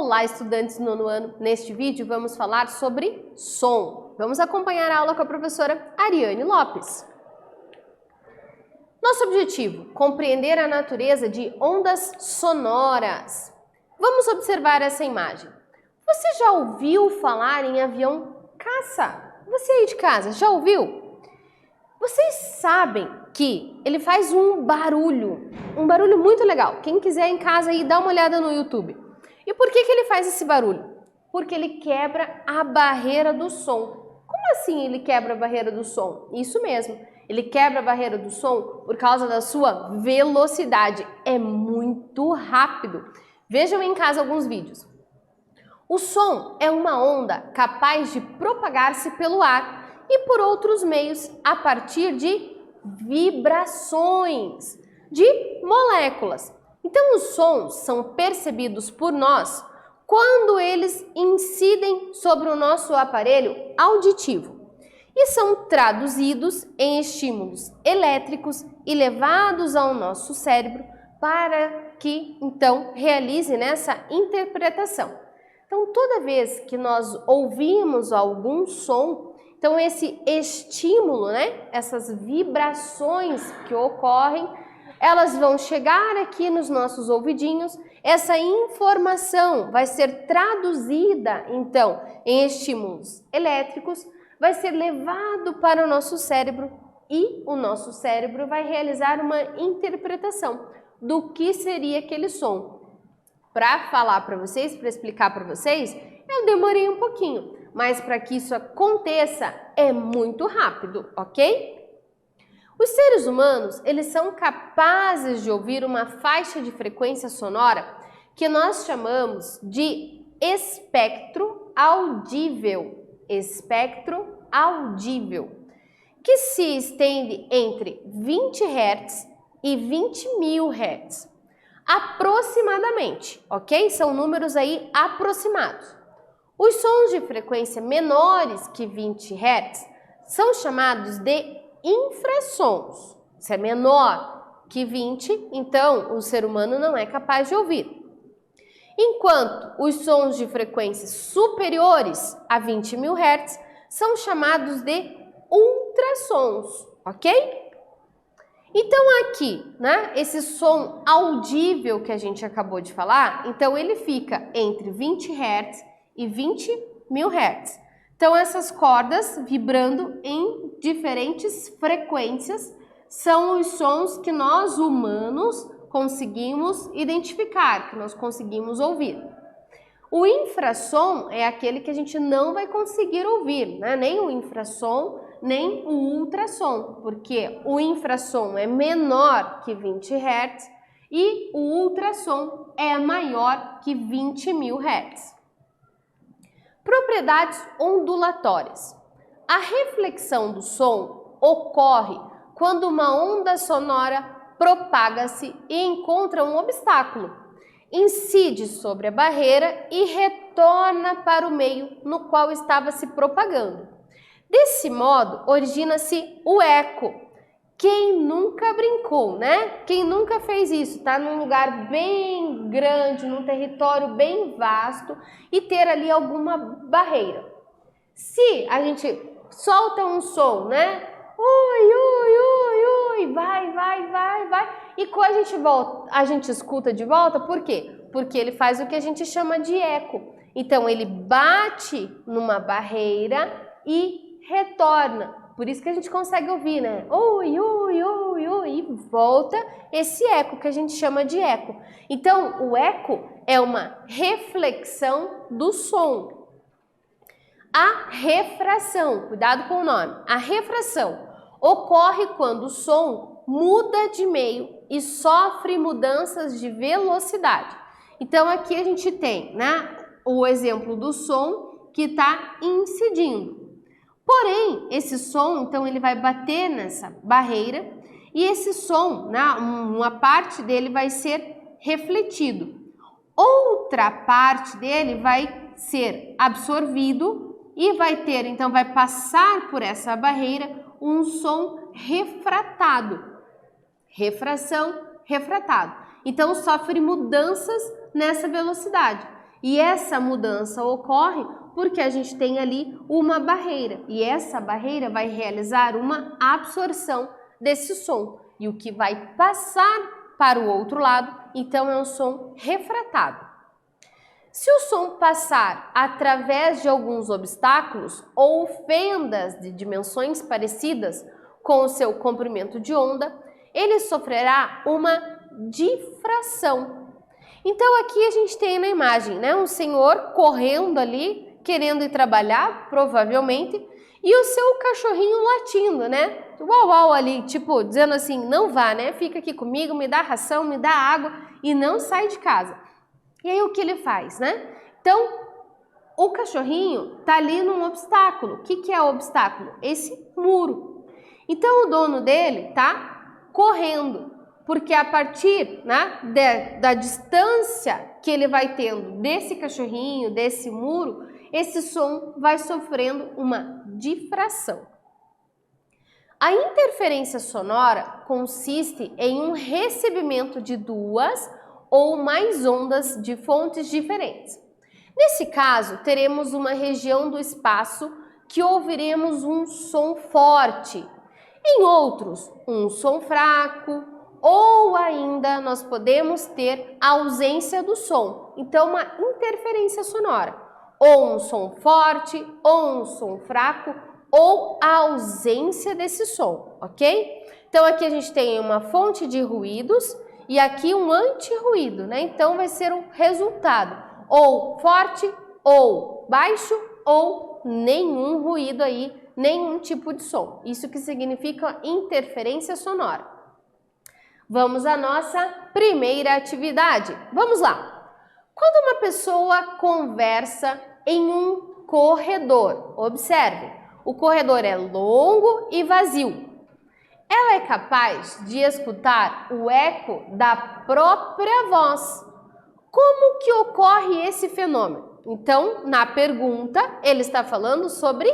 Olá, estudantes do nono ano! Neste vídeo vamos falar sobre som. Vamos acompanhar a aula com a professora Ariane Lopes. Nosso objetivo: compreender a natureza de ondas sonoras. Vamos observar essa imagem. Você já ouviu falar em avião caça? Você aí de casa, já ouviu? Vocês sabem que ele faz um barulho muito legal. Quem quiser em casa aí, dá uma olhada no YouTube. E por que ele faz esse barulho? Porque ele quebra a barreira do som. Como assim ele quebra a barreira do som? Isso mesmo, ele quebra a barreira do som por causa da sua velocidade. É muito rápido. Vejam em casa alguns vídeos. O som é uma onda capaz de propagar-se pelo ar e por outros meios a partir de vibrações de moléculas. Então, os sons são percebidos por nós quando eles incidem sobre o nosso aparelho auditivo e são traduzidos em estímulos elétricos e levados ao nosso cérebro para que, então, realize essa interpretação. Então, toda vez que nós ouvimos algum som, então esse estímulo, essas vibrações que ocorrem, elas vão chegar aqui nos nossos ouvidinhos, essa informação vai ser traduzida, então, em estímulos elétricos, vai ser levado para o nosso cérebro e o nosso cérebro vai realizar uma interpretação do que seria aquele som. Para falar para vocês, para explicar para vocês, eu demorei um pouquinho, mas para que isso aconteça é muito rápido, ok? Os seres humanos, eles são capazes de ouvir uma faixa de frequência sonora que nós chamamos de espectro audível. Espectro audível, que se estende entre 20 Hz e 20.000 Hz. Aproximadamente, ok? São números aí aproximados. Os sons de frequência menores que 20 Hz são chamados de infrassons. Se é menor que 20, então o ser humano não é capaz de ouvir. Enquanto os sons de frequências superiores a 20.000 Hz são chamados de ultrassons, ok? Então aqui, esse som audível que a gente acabou de falar, então ele fica entre 20 Hz e 20.000 Hz. Então essas cordas vibrando em diferentes frequências são os sons que nós humanos conseguimos identificar, que nós conseguimos ouvir. O infrassom é aquele que a gente não vai conseguir ouvir, nem o infrassom, nem o ultrassom, porque o infrassom é menor que 20 Hz e o ultrassom é maior que 20.000 Hz. Propriedades ondulatórias. A reflexão do som ocorre quando uma onda sonora propaga-se e encontra um obstáculo, incide sobre a barreira e retorna para o meio no qual estava se propagando. Desse modo, origina-se o eco. Quem nunca brincou, Quem nunca fez isso? Tá num lugar bem grande, num território bem vasto e ter ali alguma barreira. Se a gente solta um som, Ui, ui, ui, ui, vai, vai, vai, vai. E quando a gente volta, a gente escuta de volta, por quê? Porque ele faz o que a gente chama de eco. Então, ele bate numa barreira e retorna. Por isso que a gente consegue ouvir, Ui, ui, ui, ui, e volta esse eco que a gente chama de eco. Então, o eco é uma reflexão do som. A refração, cuidado com o nome, a refração ocorre quando o som muda de meio e sofre mudanças de velocidade. Então, aqui a gente tem, o exemplo do som que está incidindo. Porém, esse som, então, ele vai bater nessa barreira e esse som, uma parte dele vai ser refletido. Outra parte dele vai ser absorvido e vai ter, então, vai passar por essa barreira um som refratado. Refração, refratado. Então, sofre mudanças nessa velocidade. E essa mudança ocorre porque a gente tem ali uma barreira, e essa barreira vai realizar uma absorção desse som, e o que vai passar para o outro lado, então é um som refratado. Se o som passar através de alguns obstáculos ou fendas de dimensões parecidas com o seu comprimento de onda, ele sofrerá uma difração. Então aqui a gente tem na imagem, né, um senhor correndo ali, querendo ir trabalhar, provavelmente, e o seu cachorrinho latindo, né? Uau, uau ali, tipo, dizendo assim, não vá, né? Fica aqui comigo, me dá ração, me dá água e não sai de casa. E aí o que ele faz, né? Então, o cachorrinho tá ali num obstáculo. O que é o obstáculo? Esse muro. Então, o dono dele tá correndo, porque a partir, né, da distância que ele vai tendo desse cachorrinho, desse muro, esse som vai sofrendo uma difração. A interferência sonora consiste em um recebimento de duas ou mais ondas de fontes diferentes. Nesse caso, teremos uma região do espaço que ouviremos um som forte, em outros, um som fraco, ou ainda nós podemos ter a ausência do som, então uma interferência sonora, ou um som forte, ou um som fraco, ou a ausência desse som, ok? Então aqui a gente tem uma fonte de ruídos e aqui um anti-ruído, né? Então vai ser o resultado, ou forte, ou baixo, ou nenhum ruído aí, nenhum tipo de som. Isso que significa interferência sonora. Vamos à nossa primeira atividade. Vamos lá! Quando uma pessoa conversa em um corredor, observe, o corredor é longo e vazio. Ela é capaz de escutar o eco da própria voz. Como que ocorre esse fenômeno? Então, na pergunta, ele está falando sobre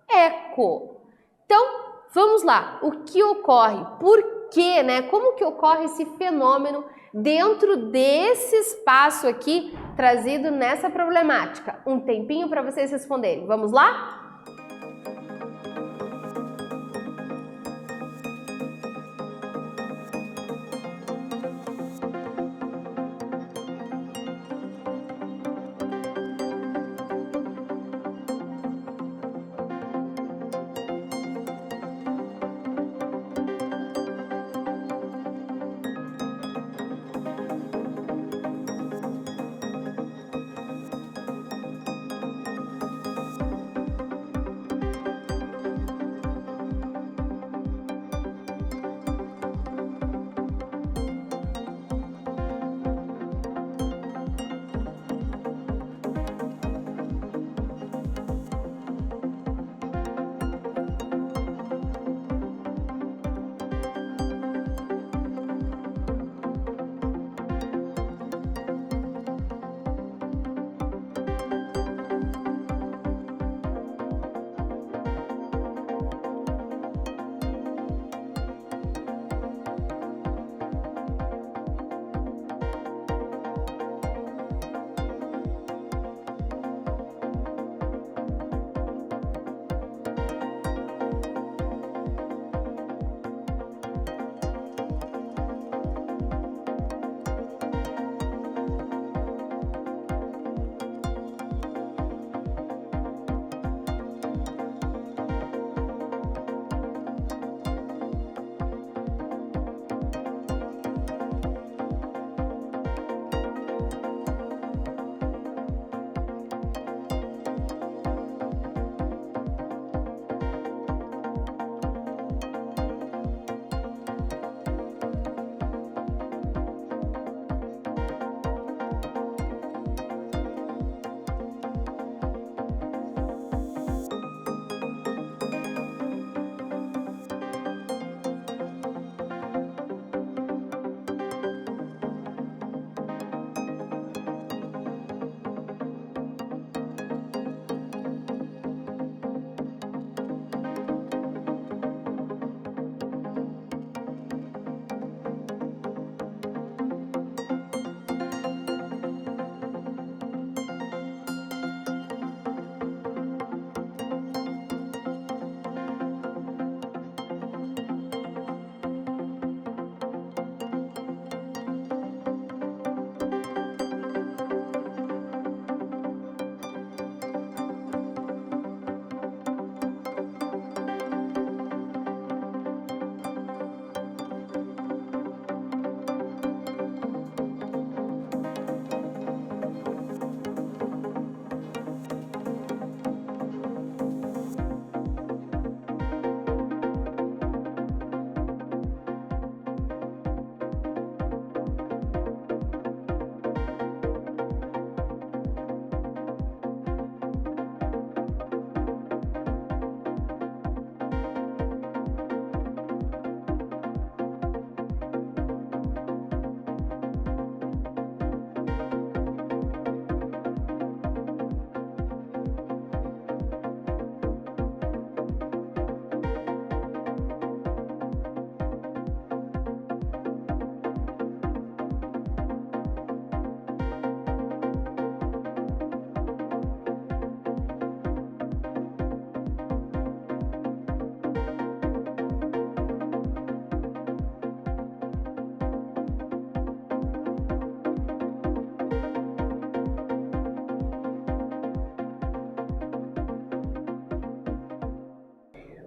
eco. Então, vamos lá. O que ocorre? Por quê, né? Como que ocorre esse fenômeno dentro desse espaço aqui trazido nessa problemática? Um tempinho para vocês responderem. Vamos lá?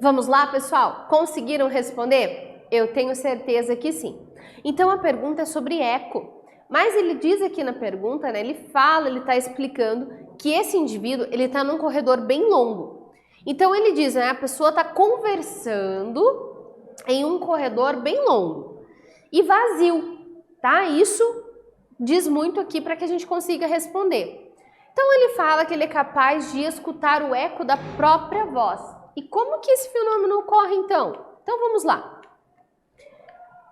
Vamos lá, pessoal? Conseguiram responder? Eu tenho certeza que sim. Então a pergunta é sobre eco. Mas ele diz aqui na pergunta, né, ele está explicando que esse indivíduo, ele está num corredor bem longo. Então ele diz, né, a pessoa está conversando em um corredor bem longo e vazio, tá? Isso diz muito aqui para que a gente consiga responder. Então ele fala que ele é capaz de escutar o eco da própria voz. E como que esse fenômeno ocorre então? Então vamos lá.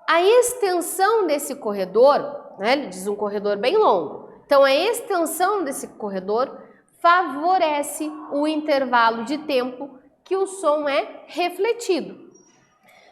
A extensão desse corredor, né, ele diz um corredor bem longo, então a extensão desse corredor favorece o intervalo de tempo que o som é refletido.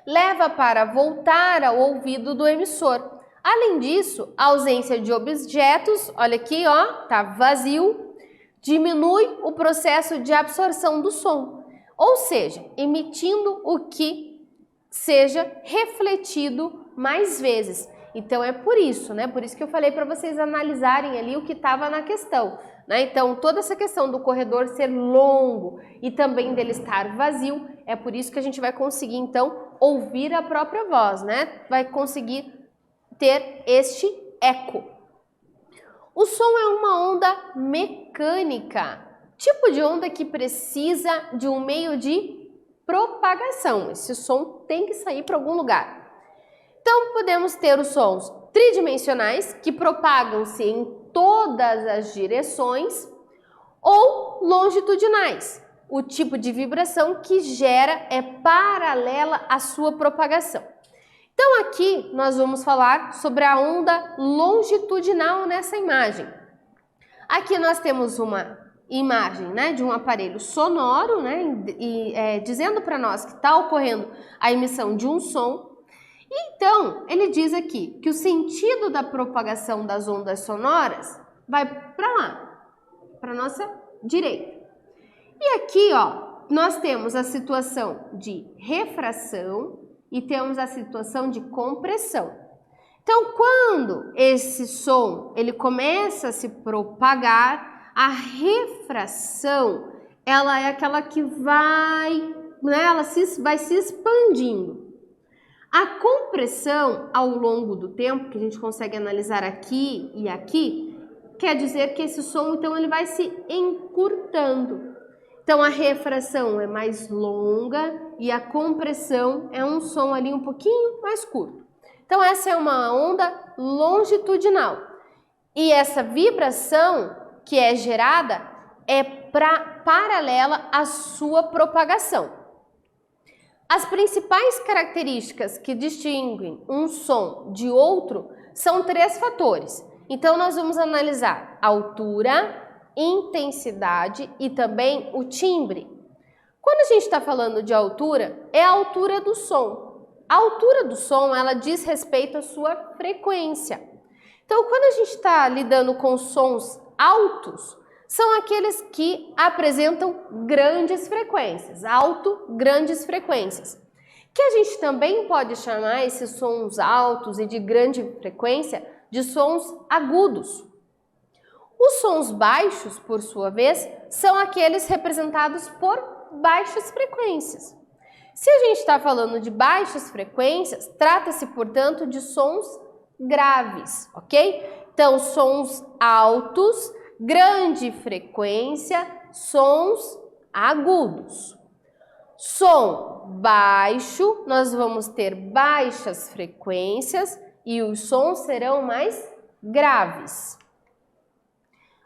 Leva para voltar ao ouvido do emissor. Além disso, a ausência de objetos, olha aqui, ó, tá vazio, diminui o processo de absorção do som, ou seja, emitindo o que seja refletido mais vezes. Então é por isso, né? Por isso que eu falei para vocês analisarem ali o que estava na questão, né? Então toda essa questão do corredor ser longo e também dele estar vazio, é por isso que a gente vai conseguir então ouvir a própria voz, né? Vai conseguir ter este eco. O som é uma onda mecânica, tipo de onda que precisa de um meio de propagação. Esse som tem que sair para algum lugar. Então, podemos ter os sons tridimensionais, que propagam-se em todas as direções, ou longitudinais. O tipo de vibração que gera é paralela à sua propagação. Então, aqui nós vamos falar sobre a onda longitudinal nessa imagem. Aqui nós temos uma imagem, né, de um aparelho sonoro, né, dizendo para nós que está ocorrendo a emissão de um som. Então, ele diz aqui que o sentido da propagação das ondas sonoras vai para lá, para a nossa direita. E aqui, ó, nós temos a situação de refração e temos a situação de compressão. Então, quando esse som ele começa a se propagar, a refração, ela é aquela que vai, né, vai se expandindo. A compressão, ao longo do tempo, que a gente consegue analisar aqui e aqui, quer dizer que esse som, então, ele vai se encurtando. Então, a refração é mais longa e a compressão é um som ali um pouquinho mais curto. Então, essa é uma onda longitudinal. E essa vibração que é gerada é paralela à sua propagação. As principais características que distinguem um som de outro são 3 fatores. Então, nós vamos analisar a altura, intensidade e também o timbre. Quando a gente está falando de altura, é a altura do som. A altura do som, ela diz respeito à sua frequência. Então, quando a gente está lidando com sons altos, são aqueles que apresentam grandes frequências, grandes frequências. Que a gente também pode chamar esses sons altos e de grande frequência de sons agudos. Os sons baixos, por sua vez, são aqueles representados por baixas frequências. Se a gente está falando de baixas frequências, trata-se, portanto, de sons graves, ok? Então, sons altos, grande frequência, sons agudos. Som baixo, nós vamos ter baixas frequências e os sons serão mais graves.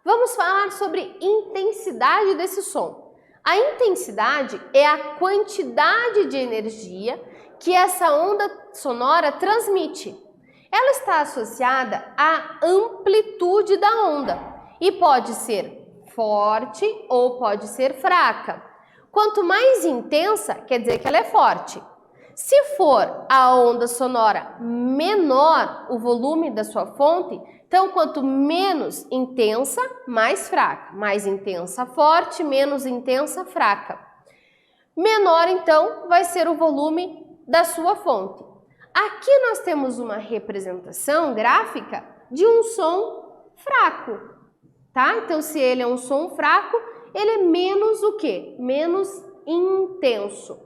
Vamos falar sobre intensidade desse som. A intensidade é a quantidade de energia que essa onda sonora transmite. Ela está associada à amplitude da onda e pode ser forte ou pode ser fraca. Quanto mais intensa, quer dizer que ela é forte. Se for a onda sonora menor o volume da sua fonte, então quanto menos intensa, mais fraca. Mais intensa, forte, menos intensa, fraca. Menor, então, vai ser o volume da sua fonte. Aqui nós temos uma representação gráfica de um som fraco, tá? Então, se ele é um som fraco, ele é menos o quê? Menos intenso.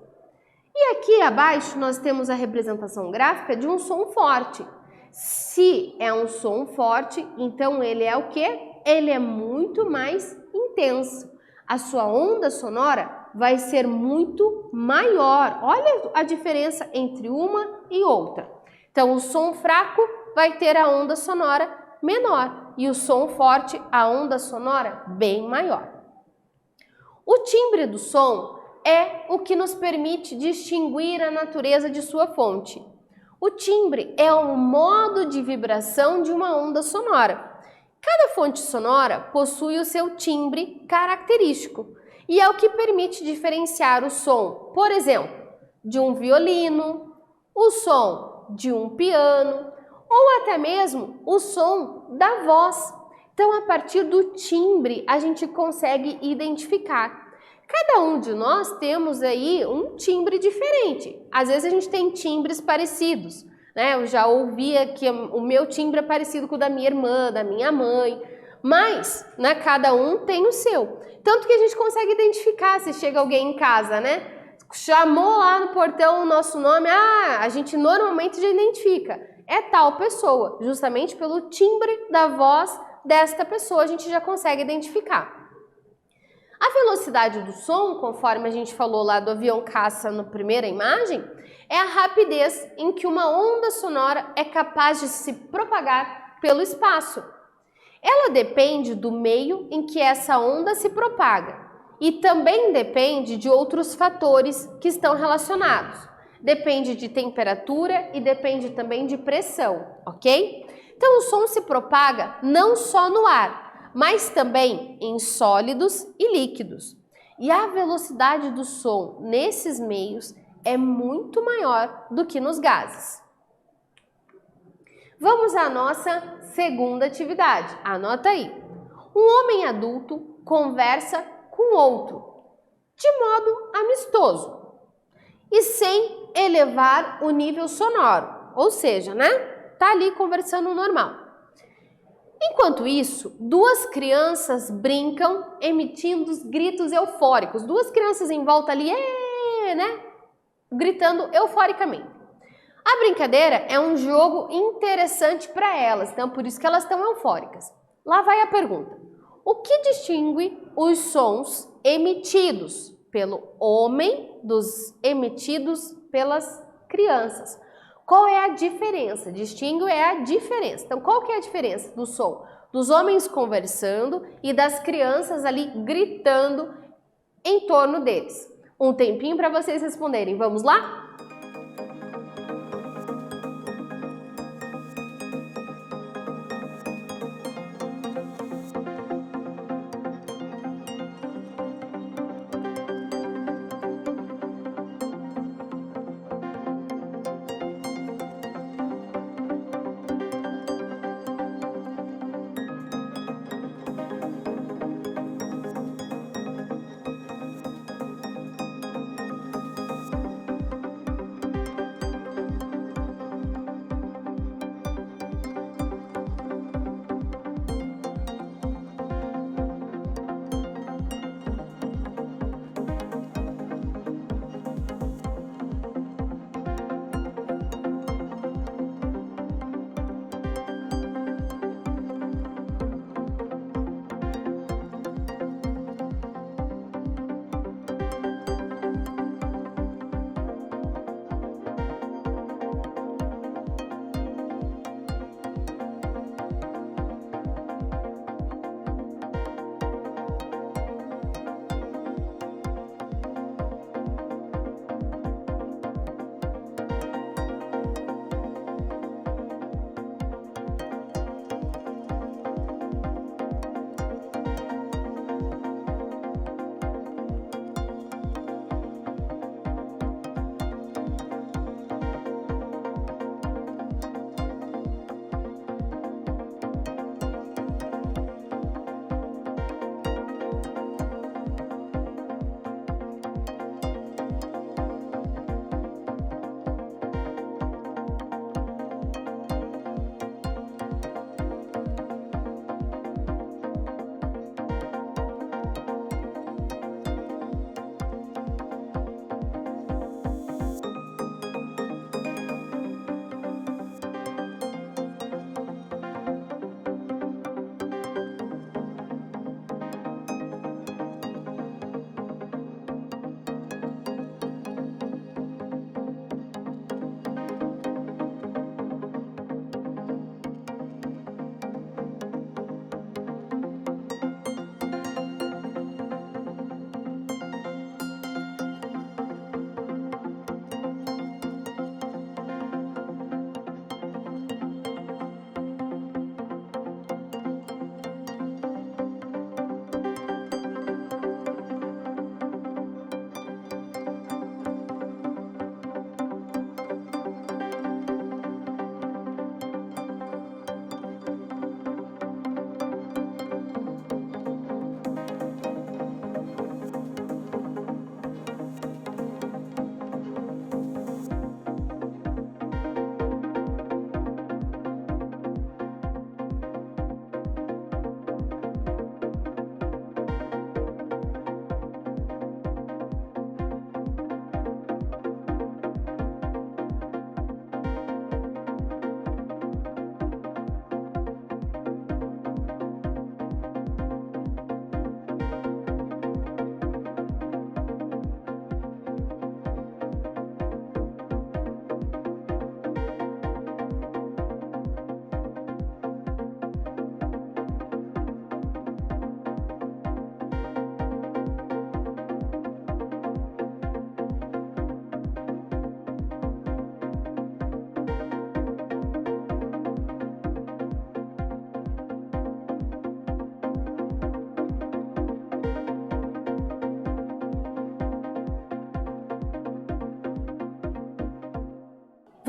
E aqui abaixo nós temos a representação gráfica de um som forte. Se é um som forte, então ele é o quê? Ele é muito mais intenso. A sua onda sonora vai ser muito maior. Olha a diferença entre uma e outra. Então, o som fraco vai ter a onda sonora menor e o som forte, a onda sonora bem maior. O timbre do som é o que nos permite distinguir a natureza de sua fonte. O timbre é o modo de vibração de uma onda sonora. Cada fonte sonora possui o seu timbre característico e é o que permite diferenciar o som, por exemplo, de um violino, o som de um piano ou até mesmo o som da voz. Então, a partir do timbre, a gente consegue identificar. Cada um de nós temos aí um timbre diferente. Às vezes a gente tem timbres parecidos, né? Eu já ouvia que o meu timbre é parecido com o da minha irmã, da minha mãe, mas, né, cada um tem o seu. Tanto que a gente consegue identificar se chega alguém em casa, né? Chamou lá no portão o nosso nome, a gente normalmente já identifica. É tal pessoa, justamente pelo timbre da voz desta pessoa a gente já consegue identificar. A velocidade do som, conforme a gente falou lá do avião caça na primeira imagem, é a rapidez em que uma onda sonora é capaz de se propagar pelo espaço. Ela depende do meio em que essa onda se propaga e também depende de outros fatores que estão relacionados. Depende de temperatura e depende também de pressão, ok? Então o som se propaga não só no ar, mas também em sólidos e líquidos. E a velocidade do som nesses meios é muito maior do que nos gases. Vamos à nossa segunda atividade. Anota aí. Um homem adulto conversa com outro de modo amistoso e sem elevar o nível sonoro, ou seja, né? Tá ali conversando normal. Enquanto isso, duas crianças brincam emitindo gritos eufóricos. Duas crianças em volta ali, né? Gritando euforicamente. A brincadeira é um jogo interessante para elas, então por isso que elas estão eufóricas. Lá vai a pergunta. O que distingue os sons emitidos pelo homem dos emitidos pelas crianças? Qual é a diferença? Distingue é a diferença. Então, qual que é a diferença do som dos homens conversando e das crianças ali gritando em torno deles? Um tempinho para vocês responderem. Vamos lá?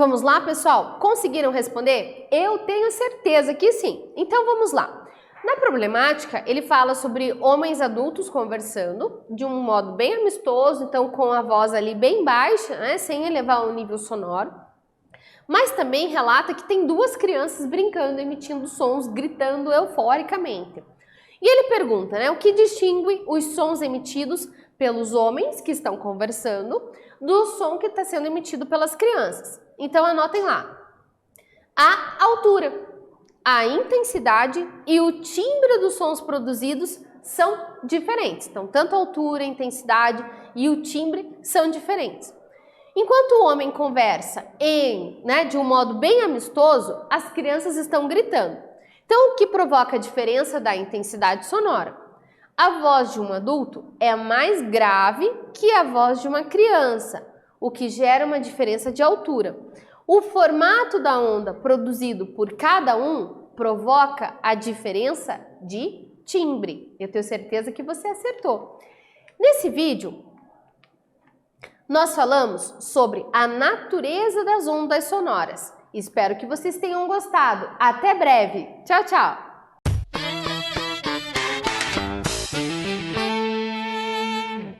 Vamos lá, pessoal? Conseguiram responder? Eu tenho certeza que sim. Então vamos lá. Na problemática, ele fala sobre homens adultos conversando de um modo bem amistoso, então com a voz ali bem baixa, né, sem elevar o nível sonoro. Mas também relata que tem duas crianças brincando, emitindo sons, gritando euforicamente. E ele pergunta, né, o que distingue os sons emitidos pelos homens que estão conversando do som que está sendo emitido pelas crianças. Então anotem lá. A altura, a intensidade e o timbre dos sons produzidos são diferentes. Então, tanto a altura, a intensidade e o timbre são diferentes. Enquanto o homem conversa de um modo bem amistoso, as crianças estão gritando. Então, o que provoca a diferença da intensidade sonora? A voz de um adulto é mais grave que a voz de uma criança, o que gera uma diferença de altura. O formato da onda produzido por cada um provoca a diferença de timbre. Eu tenho certeza que você acertou. Nesse vídeo, nós falamos sobre a natureza das ondas sonoras. Espero que vocês tenham gostado. Até breve. Tchau, tchau!